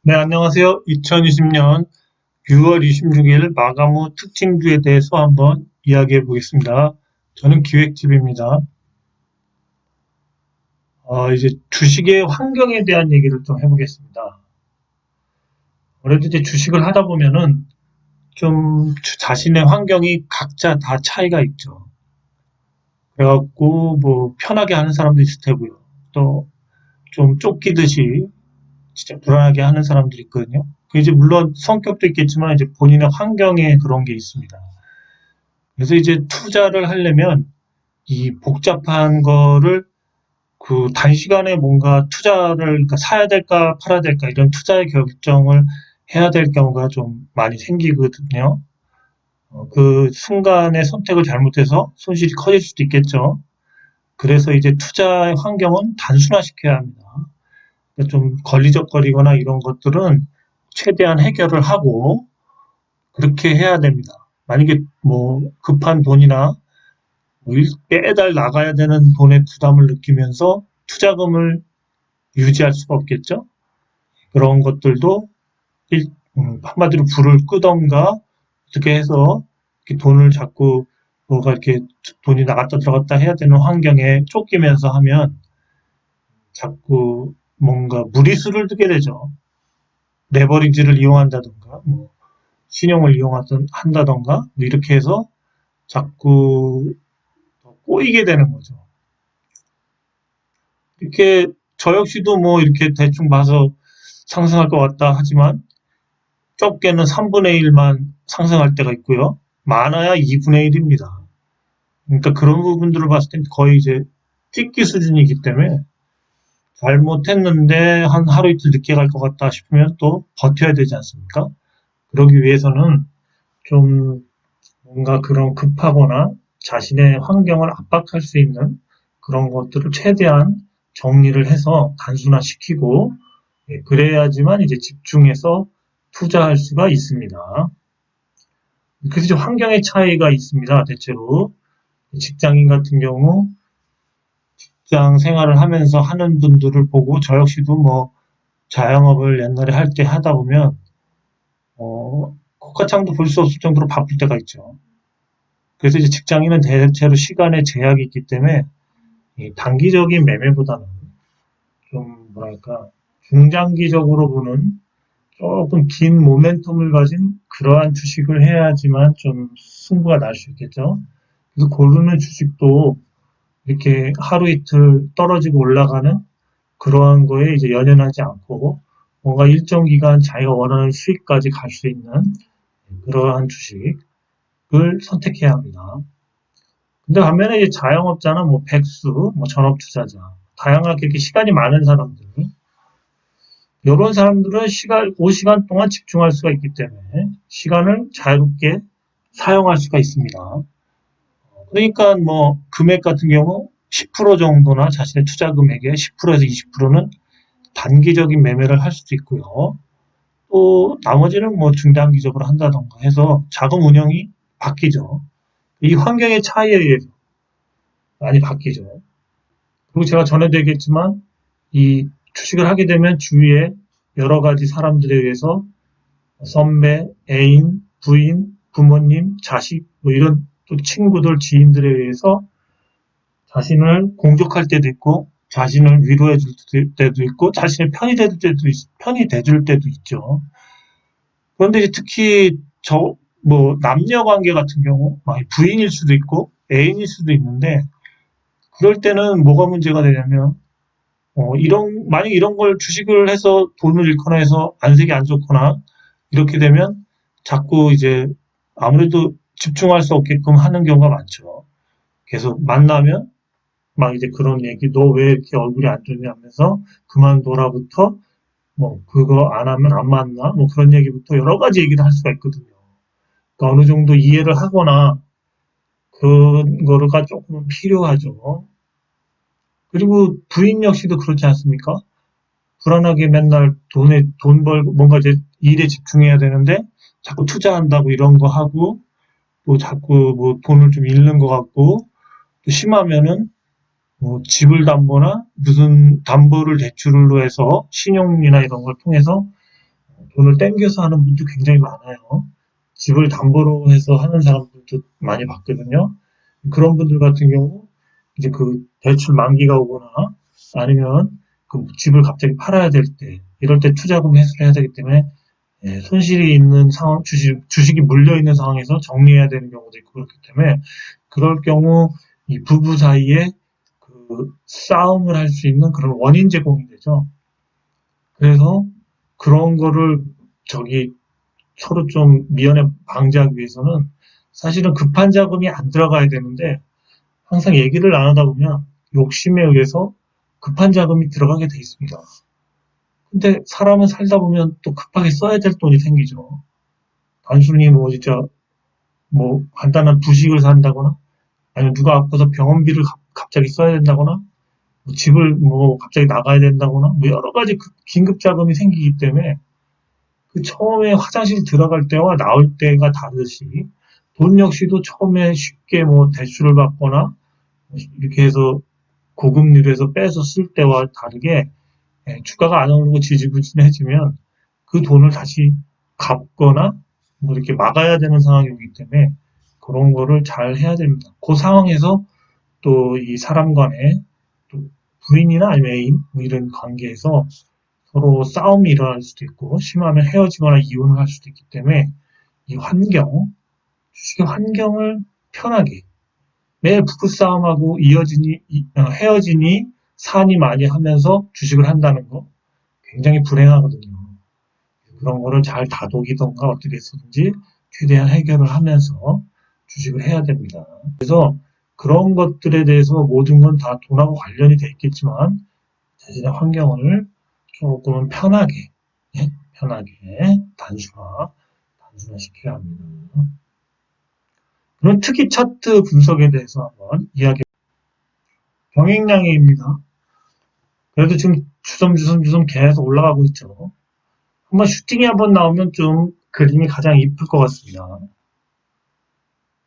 네, 안녕하세요. 2020년 6월 26일 마감 후 특징주에 대해서 한번 이야기해 보겠습니다. 저는 기획집입니다. 이제 주식의 환경에 대한 얘기를 좀 해보겠습니다. 아무래도 이제 주식을 하다 보면은 좀 자신의 환경이 각자 다 차이가 있죠. 그래갖고 뭐 편하게 하는 사람도 있을 테고요. 또 좀 쫓기듯이 진짜 불안하게 하는 사람들이 있거든요. 그 이제 물론 성격도 있겠지만 이제 본인의 환경에 그런 게 있습니다. 그래서 이제 투자를 하려면 이 복잡한 거를 그 단시간에 뭔가 투자를 그러니까 사야 될까 팔아야 될까 이런 투자의 결정을 해야 될 경우가 좀 많이 생기거든요. 그 순간에 선택을 잘못해서 손실이 커질 수도 있겠죠. 그래서 이제 투자의 환경은 단순화시켜야 합니다. 그러니까 좀 걸리적거리거나 이런 것들은 최대한 해결을 하고 그렇게 해야 됩니다. 만약에 뭐 급한 돈이나 뭐 매달 나가야 되는 돈의 부담을 느끼면서 투자금을 유지할 수가 없겠죠. 그런 것들도 한마디로 불을 끄던가 어떻게 해서 이렇게 돈을 자꾸 뭐가 이렇게 돈이 나갔다 들어갔다 해야 되는 환경에 쫓기면서 하면 자꾸 뭔가 무리수를 두게 되죠. 레버리지를 이용한다던가 뭐 신용을 이용한다던가 뭐 이렇게 해서 자꾸 꼬이게 되는 거죠. 이렇게 저 역시도 뭐 이렇게 대충 봐서 상승할 것 같다 하지만 적게는 3분의 1만 상승할 때가 있고요. 많아야 2분의 1입니다. 그러니까 그런 부분들을 봤을 때 거의 이제 찍기 수준이기 때문에 잘못했는데 한 하루 이틀 늦게 갈 것 같다 싶으면 또 버텨야 되지 않습니까? 그러기 위해서는 좀 뭔가 그런 급하거나 자신의 환경을 압박할 수 있는 그런 것들을 최대한 정리를 해서 단순화시키고 그래야지만 이제 집중해서 투자할 수가 있습니다. 그래서 환경의 차이가 있습니다. 대체로 직장인 같은 경우 직장 생활을 하면서 하는 분들을 보고 저 역시도 뭐 자영업을 옛날에 할 때 하다 보면 코카창도 볼 수 없을 정도로 바쁠 때가 있죠. 그래서 이제 직장인은 대체로 시간에 제약이 있기 때문에 단기적인 매매보다는 좀 뭐랄까 중장기적으로 보는 조금 긴 모멘텀을 가진 그러한 주식을 해야지만 좀 승부가 날 수 있겠죠. 그래서 고르는 주식도 이렇게 하루 이틀 떨어지고 올라가는 그러한 거에 이제 연연하지 않고 뭔가 일정 기간 자기가 원하는 수익까지 갈 수 있는 그러한 주식을 선택해야 합니다. 근데 반면에 이제 자영업자나 뭐 백수, 뭐 전업 투자자, 다양하게 이렇게 시간이 많은 사람들, 이런 사람들은 그 시간 동안 집중할 수가 있기 때문에 시간을 자유롭게 사용할 수가 있습니다. 그러니까 뭐 금액 같은 경우 10% 정도나 자신의 투자 금액의 10%에서 20%는 단기적인 매매를 할 수도 있고요. 또 나머지는 뭐 중단기적으로 한다던가 해서 자금 운영이 바뀌죠. 이 환경의 차이에 의해서 많이 바뀌죠. 그리고 제가 전에도 얘기했지만 이 주식을 하게 되면 주위에 여러 가지 사람들에 의해서 선배, 애인, 부인, 부모님, 자식 뭐 이런 또 친구들, 지인들에 의해서 자신을 공격할 때도 있고 자신을 위로해 줄 때도 있고 자신의 편이 돼줄 때도 있죠. 그런데 이제 특히 뭐 남녀 관계 같은 경우 부인일 수도 있고 애인일 수도 있는데 그럴 때는 뭐가 문제가 되냐면 만약 이런 걸 주식을 해서 돈을 잃거나 해서 안색이 안 좋거나 이렇게 되면 자꾸 이제 아무래도 집중할 수 없게끔 하는 경우가 많죠. 계속 만나면 막 이제 그런 얘기, 너 왜 이렇게 얼굴이 안 좋냐 하면서 그만둬라부터 뭐 그거 안 하면 안 만나 뭐 그런 얘기부터 여러 가지 얘기를 할 수가 있거든요. 그러니까 어느 정도 이해를 하거나 그런 거가 조금 필요하죠. 그리고 부인 역시도 그렇지 않습니까? 불안하게 맨날 돈 벌고 뭔가 이제 일에 집중해야 되는데 자꾸 투자한다고 이런 거 하고 또 자꾸 뭐 돈을 좀 잃는 것 같고 또 심하면은 뭐 집을 담보나 무슨 담보를 대출로 해서 신용이나 이런 걸 통해서 돈을 땡겨서 하는 분도 굉장히 많아요. 집을 담보로 해서 하는 사람들도 많이 봤거든요. 그런 분들 같은 경우 이제 그 대출 만기가 오거나 아니면 그 집을 갑자기 팔아야 될 때 이럴 때 투자금 회수를 해야 되기 때문에 손실이 있는 상황, 주식이 물려 있는 상황에서 정리해야 되는 경우도 있고 그렇기 때문에 그럴 경우 이 부부 사이에 그 싸움을 할 수 있는 그런 원인 제공이 되죠. 그래서 그런 거를 저기 서로 좀 미연에 방지하기 위해서는 사실은 급한 자금이 안 들어가야 되는데 항상 얘기를 나누다 보면 욕심에 의해서 급한 자금이 들어가게 돼 있습니다. 근데 사람은 살다 보면 또 급하게 써야 될 돈이 생기죠. 단순히 뭐 진짜 뭐 간단한 부식을 산다거나 아니면 누가 아파서 병원비를 갑자기 써야 된다거나 뭐 집을 뭐 갑자기 나가야 된다거나 뭐 여러 가지 긴급 자금이 생기기 때문에 그 처음에 화장실 들어갈 때와 나올 때가 다르듯이 돈 역시도 처음에 쉽게 뭐 대출을 받거나 이렇게 해서 고금리로 해서 빼서 쓸 때와 다르게 주가가 안 오르고 지지부진해지면 그 돈을 다시 갚거나 뭐 이렇게 막아야 되는 상황이 오기 때문에 그런 거를 잘 해야 됩니다. 그 상황에서 또 이 사람 간에 또 부인이나 아니면 애인 뭐 이런 관계에서 서로 싸움이 일어날 수도 있고 심하면 헤어지거나 이혼을 할 수도 있기 때문에 이 환경, 주식의 환경을 편하게 매일 부부싸움하고 헤어지니 산이 많이 하면서 주식을 한다는 거 굉장히 불행하거든요. 그런 거를 잘 다독이던가 어떻게 해서든지 최대한 해결을 하면서 주식을 해야 됩니다. 그래서 그런 것들에 대해서 모든 건 다 돈하고 관련이 돼 있겠지만 자신의 환경을 조금은 편하게, 예? 편하게 단순화시켜야 합니다. 그럼 특이 차트 분석에 대해서 한번 이야기. 병행량입니다. 그래도 지금 주섬주섬 계속 올라가고 있죠. 한번 슈팅이 한번 나오면 좀 그림이 가장 이쁠 것 같습니다.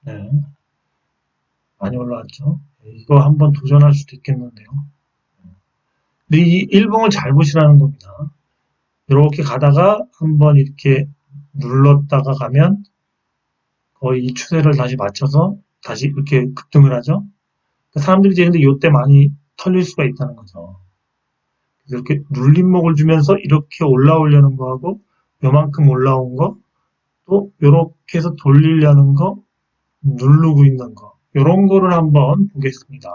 네, 많이 올라왔죠. 이거 한번 도전할 수도 있겠는데요. 근데 이 일봉을 잘 보시라는 겁니다. 이렇게 가다가 한번 이렇게 눌렀다가 가면 거의 이 추세를 다시 맞춰서 다시 이렇게 급등을 하죠. 사람들이 이제 근데 이때 많이 털릴 수가 있다는 거죠. 이렇게 눌림목을 주면서 이렇게 올라오려는 거하고 요만큼 올라온 거 또 이렇게 해서 돌리려는 거 누르고 있는 거 이런 거를 한번 보겠습니다.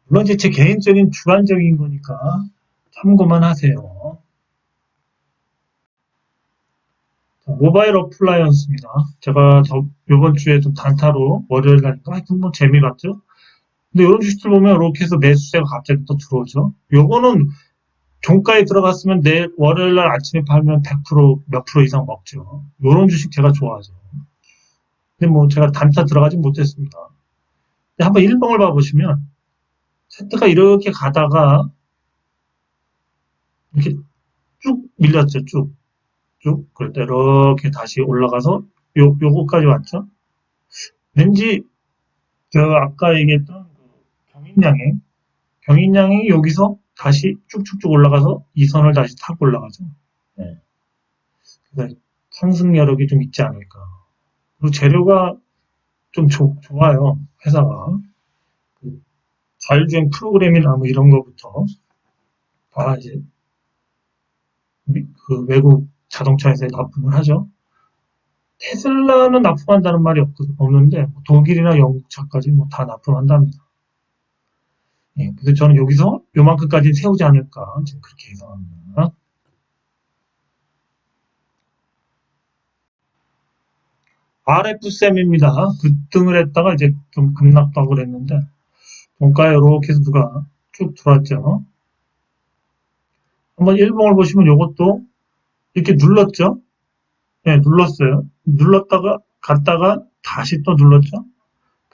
물론 이제 제 개인적인 주관적인 거니까 참고만 하세요. 자, 모바일 어플라이언스입니다. 제가 이번 주에 좀 단타로 월요일 날인가 하여튼 뭐 재미봤죠. 근데 이런 주식들 보면 이렇게 해서 매수세가 갑자기 또 들어오죠. 요거는 종가에 들어갔으면 내일 월요일 날 아침에 팔면 100%몇 프로 이상 먹죠. 요런 주식 제가 좋아하죠. 근데 뭐 제가 단타 들어가지 못했습니다. 근데 한번 일봉을 봐보시면 차트가 이렇게 가다가 이렇게 쭉 밀렸죠. 쭉. 그럴 때 이렇게 다시 올라가서 요거까지 왔죠. 왠지 저 아까 얘기했던 그 경인량이 여기서 다시 쭉쭉쭉 올라가서 이 선을 다시 타고 올라가죠. 네. 그래서 상승 여력이 좀 있지 않을까. 그리고 재료가 좀 좋아요. 회사가. 그 자율주행 프로그램이나 뭐 이런 거부터 다 이제 그 외국 자동차에서 납품을 하죠. 테슬라는 납품한다는 말이 없는데 뭐 독일이나 영국차까지 뭐 다 납품한답니다. 예, 그래서 저는 여기서 요만큼까지 세우지 않을까 지금 그렇게 예상합니다. RF쌤입니다. 급등을 했다가 이제 좀 급락도 하고 그랬는데 종가에 이렇게 해서 누가 쭉 들어왔죠. 한번 일봉을 보시면 이것도 이렇게 눌렀죠. 네, 눌렀어요. 눌렀다가 갔다가 다시 또 눌렀죠.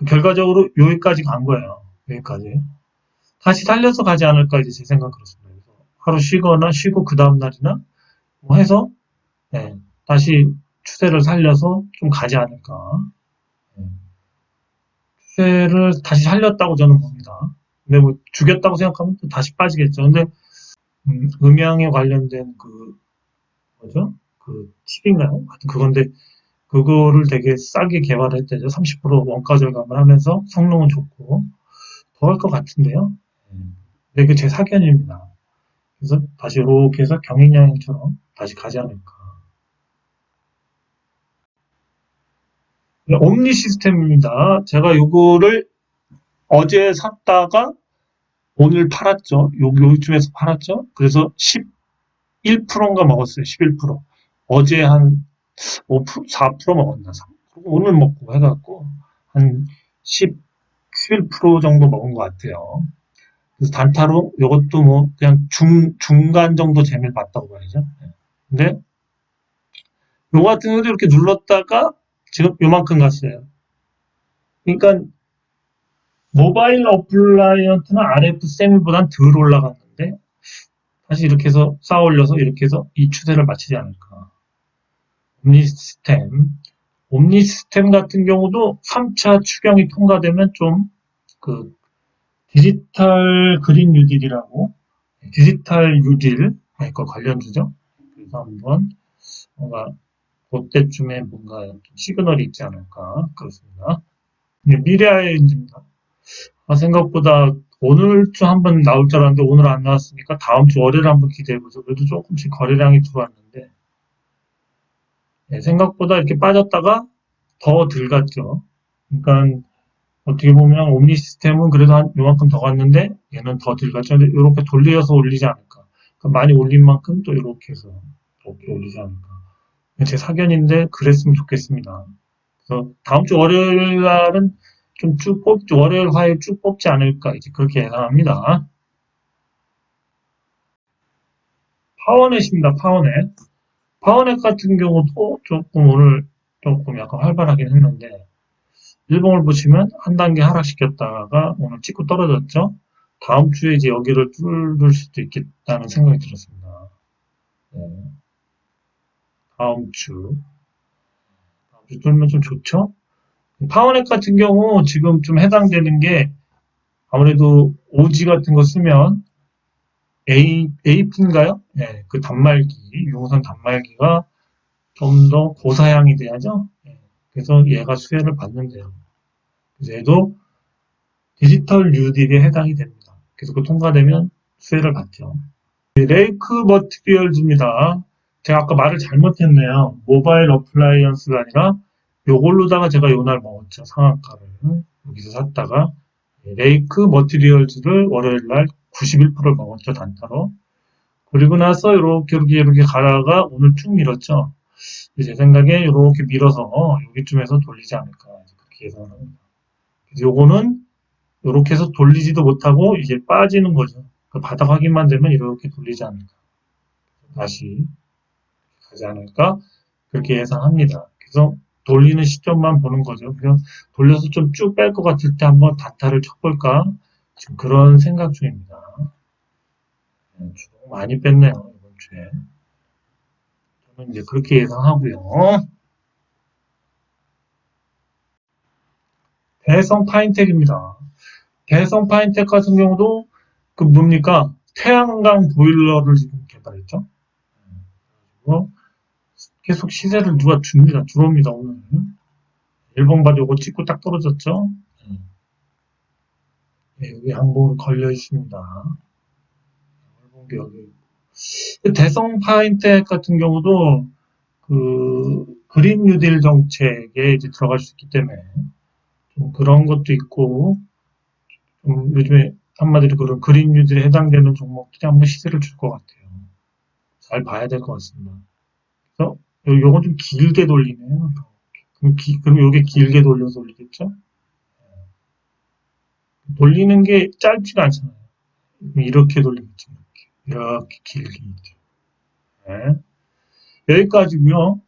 결과적으로 여기까지 간 거예요. 여기까지. 다시 살려서 가지 않을까 이제 제 생각 그렇습니다. 그래서 하루 쉬거나 쉬고 그 다음 날이나 뭐 해서 네, 다시 추세를 살려서 좀 가지 않을까. 네, 추세를 다시 살렸다고 저는 봅니다. 근데 뭐 죽였다고 생각하면 또 다시 빠지겠죠. 근데 음양에 관련된 그 뭐죠? 그 팁인가요? 하여튼 그건데 그거를 되게 싸게 개발했대죠. 30% 원가 절감을 하면서 성능은 좋고 더 할 것 같은데요. 근데 그게 제 사견입니다. 그래서 다시 이렇게 해서 경인여행처럼 다시 가지 않을까. 옴니 시스템입니다. 제가 이거를 어제 샀다가 오늘 팔았죠. 요쯤에서 팔았죠. 그래서 11%인가 먹었어요. 11%. 어제 한 5%, 4% 먹었나? 오늘 먹고 해갖고 한 10, 11% 정도 먹은 것 같아요. 그래서 단타로 이것도 뭐 그냥 중간 정도 재미를 봤다고 봐야죠. 근데 요 같은 경우도 이렇게 눌렀다가 지금 요만큼 갔어요. 그러니까 모바일 어플라이언트는 RF 세미보단 덜 올라갔는데 다시 이렇게 해서 쌓아 올려서 이렇게 해서 이 추세를 맞추지 않을까. 옴니 시스템. 옴니 시스템 같은 경우도 3차 추경이 통과되면 좀 그 디지털 그린 뉴딜이라고 디지털 뉴딜 과 관련주죠. 그래서 한번 뭔가 그때쯤에 뭔가 시그널이 있지 않을까 그렇습니다. 미래아이입니다. 생각보다 오늘쯤 한번 나올 줄 알았는데 오늘 안 나왔으니까 다음 주 월요일에 한번 기대해보죠. 그래도 조금씩 거래량이 들어왔는데 생각보다 이렇게 빠졌다가 더 들갔죠. 그러니까 어떻게 보면 옴니 시스템은 그래도 한 요만큼 더 갔는데 얘는 더 들갔죠. 근데 이렇게 돌려서 올리지 않을까. 그러니까 많이 올린 만큼 또 이렇게 해서 이렇게 올리지 않을까. 제 사견인데 그랬으면 좋겠습니다. 그래서 다음 주 월요일 날은 좀 쭉 뽑지, 월요일, 화요일 쭉 뽑지 않을까, 이제 그렇게 예상합니다. 파워넷입니다, 파워넷. 파워넷 같은 경우도 조금 오늘 조금 약간 활발하긴 했는데, 일봉을 보시면 한 단계 하락시켰다가 오늘 찍고 떨어졌죠? 다음 주에 이제 여기를 뚫을 수도 있겠다는 생각이 들었습니다. 네, 다음 주. 다음 주 뚫으면 좀 좋죠? 파워넷 같은 경우 지금 좀 해당되는 게 아무래도 오지 같은 거 쓰면 AP인가요? 네, 그 단말기, 유무선 단말기가 좀 더 고사양이 돼야죠. 네, 그래서 얘가 수혜를 받는데요. 그래서 얘도 디지털 뉴딜에 해당이 됩니다. 그래서 그 통과되면 수혜를 받죠. 레이크 머티리얼즈입니다. 제가 아까 말을 잘못했네요. 모바일 어플라이언스가 아니라 요걸로다가 제가 요날 먹었죠. 상한가를. 여기서 샀다가 레이크 머티리얼즈를 월요일날 91%를 먹었죠. 단타로. 그리고 나서 이렇게 가다가 오늘 쭉 밀었죠. 제 생각에 이렇게 밀어서 여기쯤에서 돌리지 않을까 그렇게 예상을 합니다. 그래서 요거는 이렇게 해서 돌리지도 못하고 이제 빠지는 거죠. 그 바닥 확인만 되면 이렇게 돌리지 않을까. 다시 가지 않을까 그렇게 예상합니다. 그래서 돌리는 시점만 보는 거죠. 그래서 돌려서 좀 쭉 뺄 것 같을 때 한번 단타를 쳐볼까 지금 그런 생각 중입니다. 주로 많이 뺐네요 이번 주에. 저는 이제 그렇게 예상하고요. 대성 파인텍입니다. 대성 파인텍 같은 경우도 그 뭡니까 태양광 보일러를 지금 개발했죠. 그리고 계속 시세를 누가 줍니다. 들어옵니다 오늘. 일본 바디 요거 찍고 딱 떨어졌죠. 네, 여기 항공 걸려 있습니다. 일본 여기 대성 파인텍 같은 경우도 그 그린 뉴딜 정책에 이제 들어갈 수 있기 때문에 좀 그런 것도 있고 좀 요즘에 한마디로 그런 그린 뉴딜에 해당되는 종목들이 한번 시세를 줄 것 같아요. 잘 봐야 될 것 같습니다. 그래서 요건 좀 길게 돌리네요. 그럼 요게 길게 돌려서 올리겠죠? 돌리는 게 짧지가 않잖아요. 이렇게 돌리겠죠. 이렇게 길게 있죠. 네. 여기까지고요.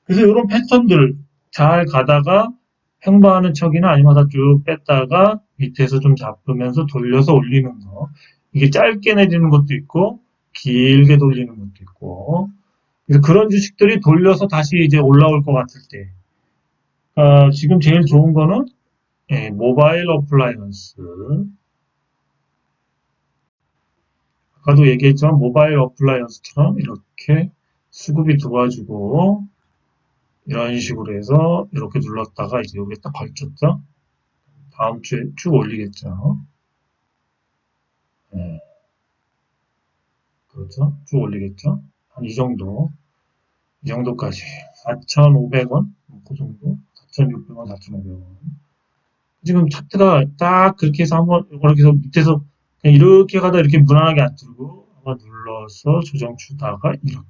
그래서 이런 패턴들 잘 가다가 횡보하는 척이나 아니면 쭉 뺐다가 밑에서 좀 잡으면서 돌려서 올리는 거. 이게 짧게 내리는 것도 있고 길게 돌리는 것도 있고 그래서 그런 주식들이 돌려서 다시 이제 올라올 것 같을 때 지금 제일 좋은 거는 모바일 어플라이언스 아까도 얘기했지만 모바일 어플라이언스처럼 이렇게 수급이 들어와주고 이런 식으로 해서 이렇게 눌렀다가 이제 여기에 딱 걸쳤죠. 다음 주에 쭉 올리겠죠. 네, 그렇죠. 쭉 올리겠죠. 한 이 정도까지 4,500원 그 정도, 4,600원, 4,500원. 지금 차트가 딱 그렇게 해서 한번 이렇게 해서 밑에서 그냥 이렇게 가다 이렇게 무난하게 안 들고 한번 눌러서 조정 주다가 이렇게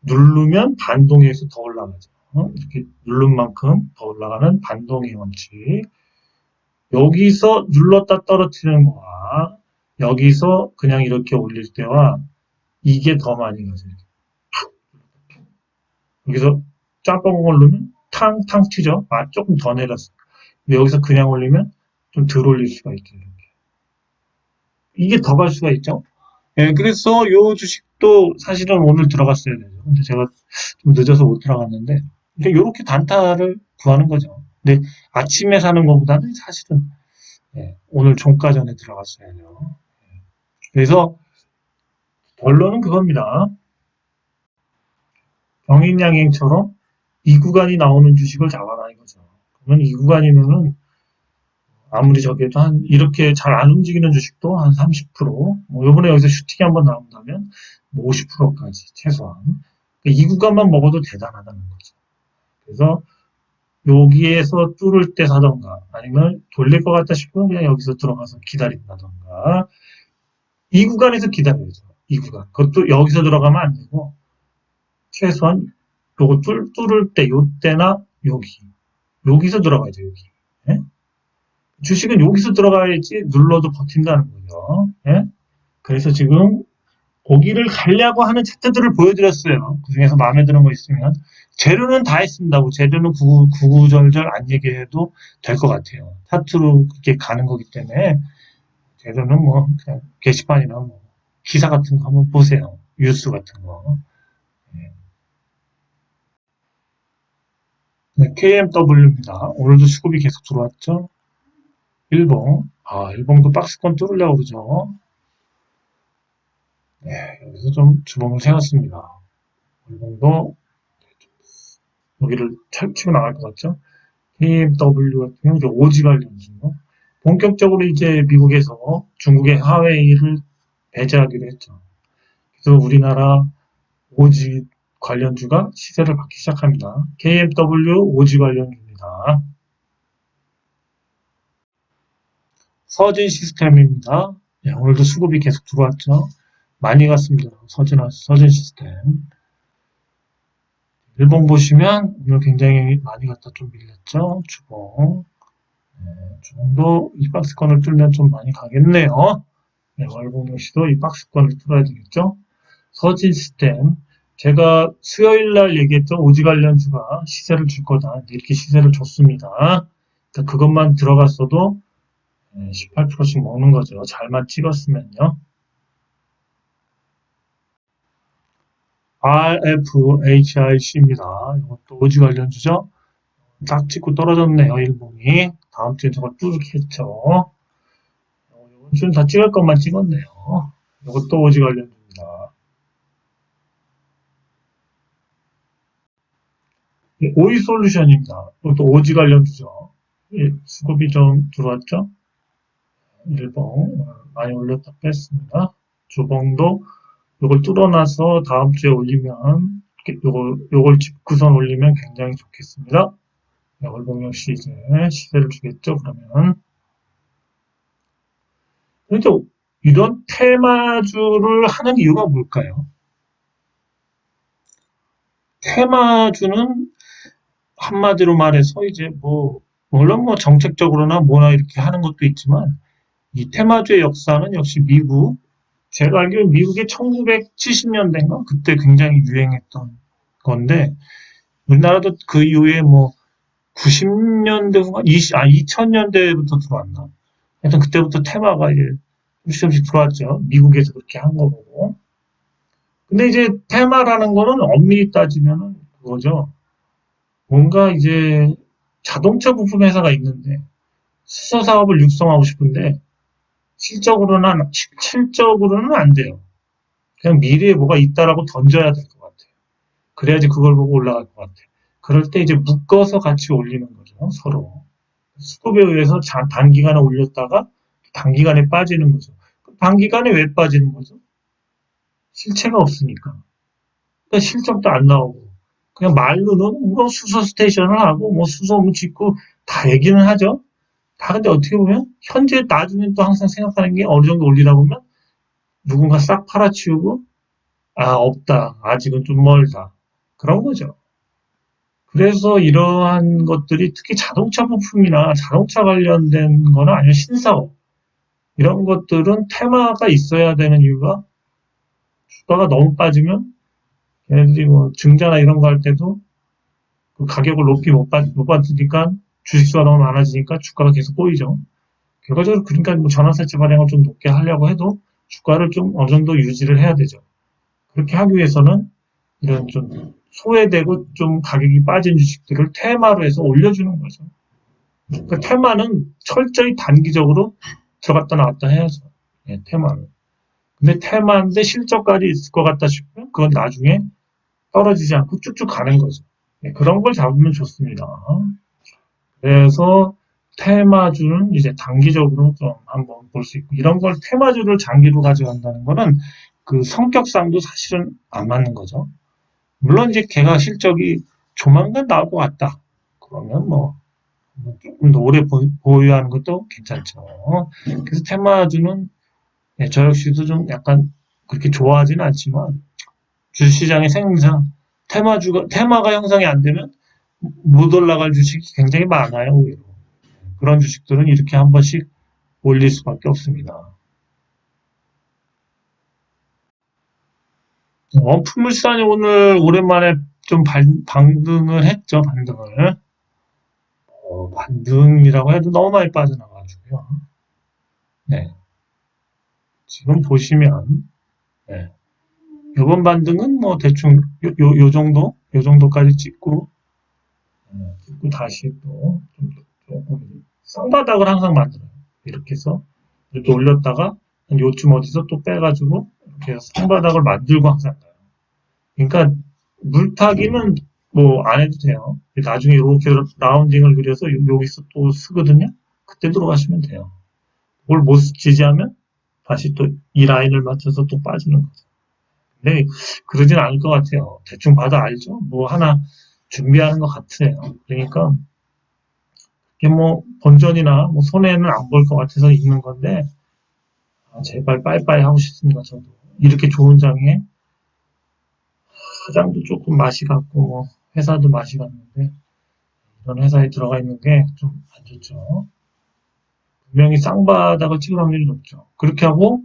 누르면 반동에서 더 올라가죠. 이렇게 누른 만큼 더 올라가는 반동의 원칙. 여기서 눌렀다 떨어뜨리는 거와 여기서 그냥 이렇게 올릴 때와 이게 더 많이 가죠. 여기서 짬뽕을 누르면 탕탕 튀죠. 조금 더 내렸어. 여기서 그냥 올리면 좀 덜 올릴 수가 있죠. 이게 더 갈 수가 있죠. 예, 그래서 요 주식도 사실은 오늘 들어갔어야 되죠. 근데 제가 좀 늦어서 못 들어갔는데, 이렇게 단타를 구하는 거죠. 근데 아침에 사는 것보다는 사실은 예, 오늘 종가 전에 들어갔어야 돼요. 그래서 결론은 그겁니다. 병인양행처럼 이 구간이 나오는 주식을 잡아라 이거죠. 그러면 이 구간이면은 아무리 적게도 이렇게 잘 안 움직이는 주식도 한 30%, 뭐 요번에 여기서 슈팅이 한번 나온다면 뭐 50%까지 최소한. 이 구간만 먹어도 대단하다는 거죠. 그래서 여기에서 뚫을 때 사던가 아니면 돌릴 것 같다 싶으면 그냥 여기서 들어가서 기다린다던가 이 구간에서 기다려야죠. 이 구간. 그것도 여기서 들어가면 안 되고 최소한 요거 뚫을 때 요때나 여기서 들어가야죠. 여기. 예? 주식은 여기서 들어가야지 눌러도 버틴다는 거죠. 예? 그래서 지금 거기를 가려고 하는 차트들을 보여드렸어요. 그 중에서 마음에 드는 거 있으면 재료는 다 했습니다. 뭐 재료는 구구절절 안 얘기해도 될 것 같아요. 차트로 그렇게 가는 거기 때문에 재료는 뭐 그냥 게시판이나 뭐 기사 같은 거 한번 보세요. 뉴스 같은 거. 네, KMW입니다. 오늘도 수급이 계속 들어왔죠. 일봉. 일봉도 박스권 뚫으려고 그러죠. 네, 여기서 좀 주봉을 세웠습니다. 일봉도 여기를 치고 나갈 것 같죠? KMW 같은 경우 오지 관련주로 본격적으로 이제 미국에서 중국의 하웨이를 배제하기로 했죠. 그래서 우리나라 오지 관련주가 시세를 받기 시작합니다. KMW 오지 관련주입니다. 서진 시스템입니다. 네, 오늘도 수급이 계속 들어왔죠. 많이 갔습니다. 서진 시스템. 일본 보시면 오늘 굉장히 많이 갔다 좀 밀렸죠. 주봉. 네, 주봉도 이 박스권을 뚫면 좀 많이 가겠네요. 네, 월봉 역시도 이 박스권을 뚫어야 되겠죠. 서진 시스템. 제가 수요일 날 얘기했죠. 오지 관련주가 시세를 줄 거다. 이렇게 시세를 줬습니다. 그러니까 그것만 들어갔어도 18%씩 먹는 거죠. 잘만 찍었으면요. RFHIC입니다. 이것도 오지 관련주죠. 딱 찍고 떨어졌네요. 일봉이. 다음 주에 저거 뚫겠죠. 이번 주는 다 찍을 것만 찍었네요. 이것도 오지 관련주입니다. 오이솔루션입니다. 이것도 오지 관련주죠. 수급이 좀 들어왔죠. 일봉 많이 올렸다 뺐습니다. 주봉도 이걸 뚫어놔서 다음 주에 올리면 요걸 집구선 올리면 굉장히 좋겠습니다. 월봉 역시 이제 시세를 주겠죠. 그러면 그런데 이런 테마주를 하는 이유가 뭘까요? 테마주는 한마디로 말해서 이제 물론 정책적으로나 뭐나 이렇게 하는 것도 있지만 이 테마주의 역사는 역시 제가 알기로 미국의 1970년대인가 그때 굉장히 유행했던 건데 우리나라도 그 이후에 90년대 후반, 2000년대부터 들어왔나? 하여튼 그때부터 테마가 이제 조금씩 들어왔죠. 미국에서 그렇게 한 거 보고. 근데 이제 테마라는 거는 엄밀히 따지면은 그거죠. 뭔가 이제 자동차 부품 회사가 있는데 수소 사업을 육성하고 싶은데 실적으로는 안 돼요. 그냥 미래에 뭐가 있다라고 던져야 될 것 같아요. 그래야지 그걸 보고 올라갈 것 같아. 그럴 때 이제 묶어서 같이 올리는 거죠. 서로. 수급에 의해서 단기간에 올렸다가 단기간에 빠지는 거죠. 단기간에 왜 빠지는 거죠? 실체가 없으니까. 그러니까 실적도 안 나오고. 그냥 말로는 뭐 수소 스테이션을 하고 뭐 수소문 짓고 다 얘기는 하죠. 다 근데 어떻게 보면 현재 나중에 또 항상 생각하는 게 어느 정도 올리다 보면 누군가 싹 팔아치우고 아 없다. 아직은 좀 멀다. 그런 거죠. 그래서 이러한 것들이 특히 자동차 부품이나 자동차 관련된 거나 아니면 신사업 이런 것들은 테마가 있어야 되는 이유가 주가가 너무 빠지면 얘네들이 뭐 증자나 이런 거 할 때도 그 가격을 높이 못 받으니까 주식수가 너무 많아지니까 주가가 계속 꼬이죠. 결과적으로 그러니까 뭐 전환사채 발행을 좀 높게 하려고 해도 주가를 좀 어느 정도 유지를 해야 되죠. 그렇게 하기 위해서는 이런 좀 소외되고 좀 가격이 빠진 주식들을 테마로 해서 올려주는 거죠. 그 테마는 철저히 단기적으로 들어갔다 나왔다 해야죠. 예, 테마는. 근데 테마인데 실적까지 있을 것 같다 싶으면 그건 나중에 떨어지지 않고 쭉쭉 가는 거죠. 예, 그런 걸 잡으면 좋습니다. 그래서 테마주는 이제 단기적으로 좀 한번 볼 수 있고 이런 걸 테마주를 장기로 가져간다는 거는 그 성격상도 사실은 안 맞는 거죠. 물론 이제 걔가 실적이 조만간 나올 것 같다. 그러면 뭐 조금 더 오래 보유하는 것도 괜찮죠. 그래서 테마주는 저 역시도 좀 약간 그렇게 좋아하지는 않지만 주식시장의 생리상 테마가 형성이 안 되면 못 올라갈 주식이 굉장히 많아요. 오히려. 그런 주식들은 이렇게 한 번씩 올릴 수밖에 없습니다. 품물산이 오늘 오랜만에 좀 반등을 했죠. 반등을. 반등이라고 해도 너무 많이 빠져나가지고요. 네. 지금 보시면 네. 이번 반등은 뭐 대충 요 정도? 요 정도까지 찍고 다시 또 조금 쌍바닥을 항상 만들어요. 이렇게 해서 이렇게 올렸다가 요쯤 어디서 또 빼가지고 이렇게 해서 쌍바닥을 만들고 항상 가요. 그러니까 물타기는 뭐 안 해도 돼요. 나중에 이렇게 라운딩을 그려서 여기서 또 쓰거든요. 그때 들어가시면 돼요. 그걸 못 지지하면 다시 또 이 라인을 맞춰서 또 빠지는 거죠. 근데 그러진 않을 것 같아요. 대충 봐도 알죠? 뭐 하나 준비하는 것 같아요. 그러니까 이게 뭐 본전이나 뭐 손해는 안 볼 것 같아서 있는 건데 제발 빠이빠이 하고 싶습니다. 저도 이렇게 좋은 장에 사장도 조금 맛이 갔고 뭐 회사도 맛이 갔는데 이런 회사에 들어가 있는 게 좀 안 좋죠. 분명히 쌍바닥을 찍을 확률이 높죠. 그렇게 하고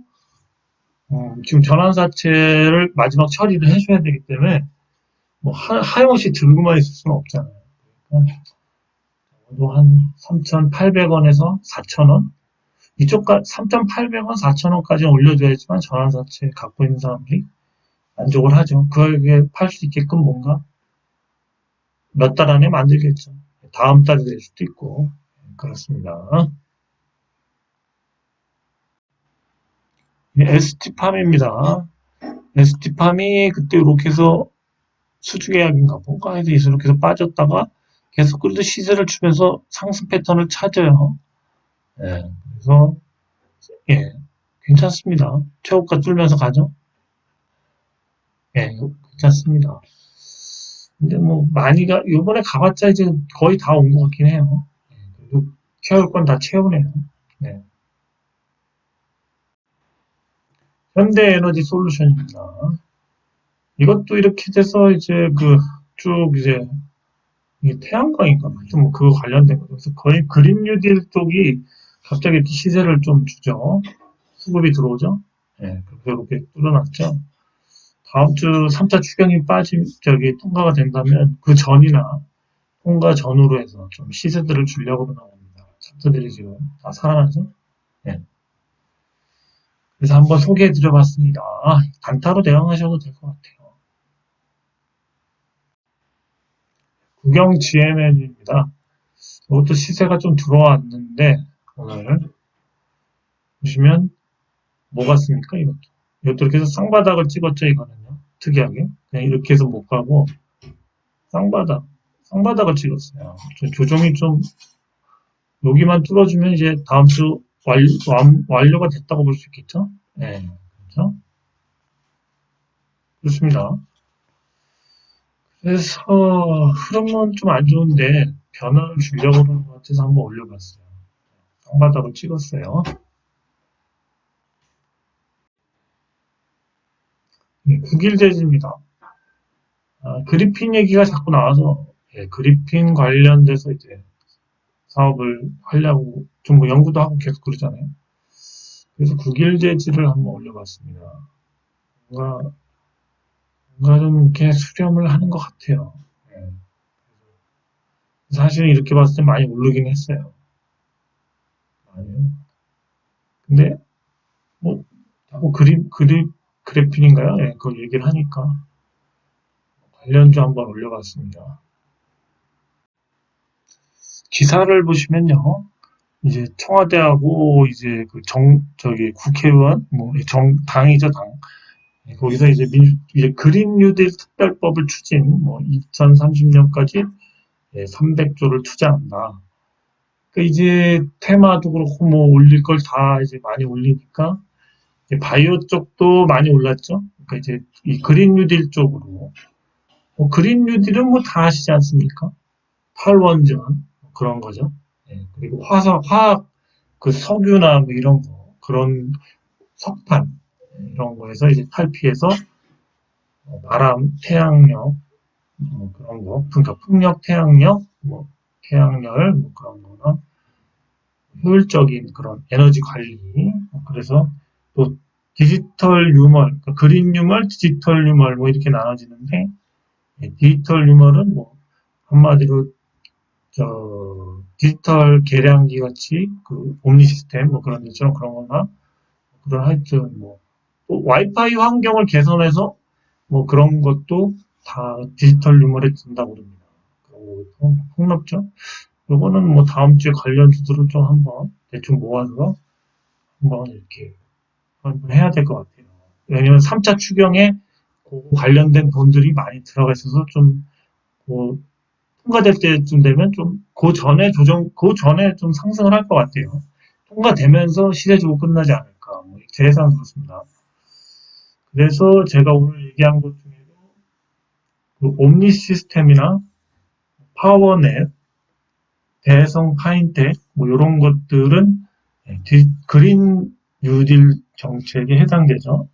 지금 전환사채를 마지막 처리를 해줘야 되기 때문에 뭐 하염없이 들고만 있을 수는 없잖아요. 그러니까 한 3,800원에서 4,000원 이쪽까지 3,800원, 4,000원까지 올려줘야지만 전환사채 갖고 있는 사람들이 만족을 하죠. 그게 팔 수 있게끔 뭔가 몇 달 안에 만들겠죠. 다음 달이 될 수도 있고 그렇습니다. ST팜입니다. ST팜이 그때 이렇게 해서 수주계약인가 뭔가 해서 이렇게 해서 빠졌다가 계속 그래도 시세를 주면서 상승 패턴을 찾아요. 예, 그래서 예, 괜찮습니다. 최고가 뚫면서 가죠. 예, 괜찮습니다. 근데 뭐 많이가 요번에 가봤자 이제 거의 다 온 것 같긴 해요. 예, 그래도 채울 건 다 채우네요. 네. 현대에너지 솔루션입니다. 이것도 이렇게 돼서 이제 그 쭉 이제 이게 태양광인가 하여튼 뭐 그거 관련된 거죠. 그래서 거의 그린 뉴딜 쪽이 갑자기 시세를 좀 주죠. 수급이 들어오죠. 예, 그렇게 뚫어놨죠. 다음 주 3차 추경이 통과가 된다면 그 전이나 통과 전후로 해서 좀 시세들을 주려고 나옵니다. 챕터들이 지금 다 살아나죠. 예. 그래서 한번 소개해 드려봤습니다. 단타로 대응하셔도 될 것 같아요. 국영 GMN입니다. 이것도 시세가 좀 들어왔는데 오늘 보시면 뭐 같습니까? 이것도 이렇게 해서 쌍바닥을 찍었죠. 이거는요. 특이하게 그냥 이렇게 해서 못 가고 쌍바닥을 찍었어요. 조정이 좀, 여기만 뚫어주면 이제 다음 주 완료가 됐다고 볼 수 있겠죠? 네, 그렇죠? 그렇습니다. 그래서 흐름은 좀 안 좋은데 변화를 주려고 하는 것 같아서 한번 올려봤어요. 쌍바닥을 찍었어요. 네, 9일 재즈입니다. 그리핀 얘기가 자꾸 나와서 그리핀 관련돼서 이제 사업을 하려고 좀 뭐 연구도 하고 계속 그러잖아요. 그래서 9일 재즈를 한번 올려봤습니다. 뭔가, 뭔가 좀 이렇게 수렴을 하는 것 같아요. 네. 사실 이렇게 봤을 때 많이 오르긴 했어요. 많이요. 근데 뭐 자꾸 그래핀인가요? 네, 그걸 얘기를 하니까 관련주 한번 올려봤습니다. 기사를 보시면요. 이제 청와대하고 이제 저기 국회의원, 당이죠, 당. 거기서 이제 그린 뉴딜 특별법을 추진, 2030년까지 300조를 투자한다. 그러니까 이제 테마도 그렇고 올릴 걸 다 이제 많이 올리니까 이제 바이오 쪽도 많이 올랐죠. 그러니까 이제 이 그린 뉴딜 쪽으로. 그린 뉴딜은 다 아시지 않습니까? 탈원전 그런 거죠. 그리고 화학 그 석유나 이런 거 그런 석탄 이런 거에서 이제 탈피해서 바람, 태양력 그런 거, 그러니까 풍력, 태양력, 태양열 그런 거나 효율적인 그런 에너지 관리. 그래서 또 디지털 유멀, 그러니까 그린 유멀, 디지털 유멀 이렇게 나눠지는데 디지털 유멀은 한마디로 디지털 계량기 같이 그 옴니 시스템 그런 데처럼 그런 거나 그런 하여튼 또 와이파이 환경을 개선해서 그런 것도 다 디지털 유물에 든다고 그럽니다. 폭넓죠? 요거는 다음 주에 관련 주들을 좀 한번 대충 모아서 한번 이렇게 한번 해야 될 것 같아요. 왜냐면 3차 추경에 그 관련된 돈들이 많이 들어가 있어서 좀 통과될 때쯤 되면 좀 그 전에 좀 상승을 할 것 같아요. 통과되면서 시대적으로 끝나지 않을까. 제 예상은 그렇습니다. 그래서 제가 오늘 얘기한 것 중에도 그 옴니 시스템이나 파워넷, 대성 파인텍 이런 것들은 그린 뉴딜 정책에 해당되죠.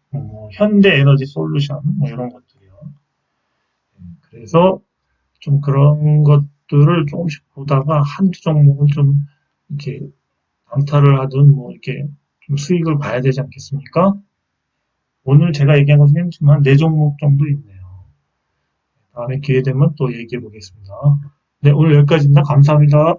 현대 에너지 솔루션 이런 것들이요. 그래서 좀 그런 것들을 조금씩 보다가 한두 종목은 좀 이렇게 단타를 하든 이렇게 좀 수익을 봐야 되지 않겠습니까? 오늘 제가 얘기한 것 중에 지금 한 4종목 정도 있네요. 다음에 기회 되면 또 얘기해 보겠습니다. 네, 오늘 여기까지입니다. 감사합니다.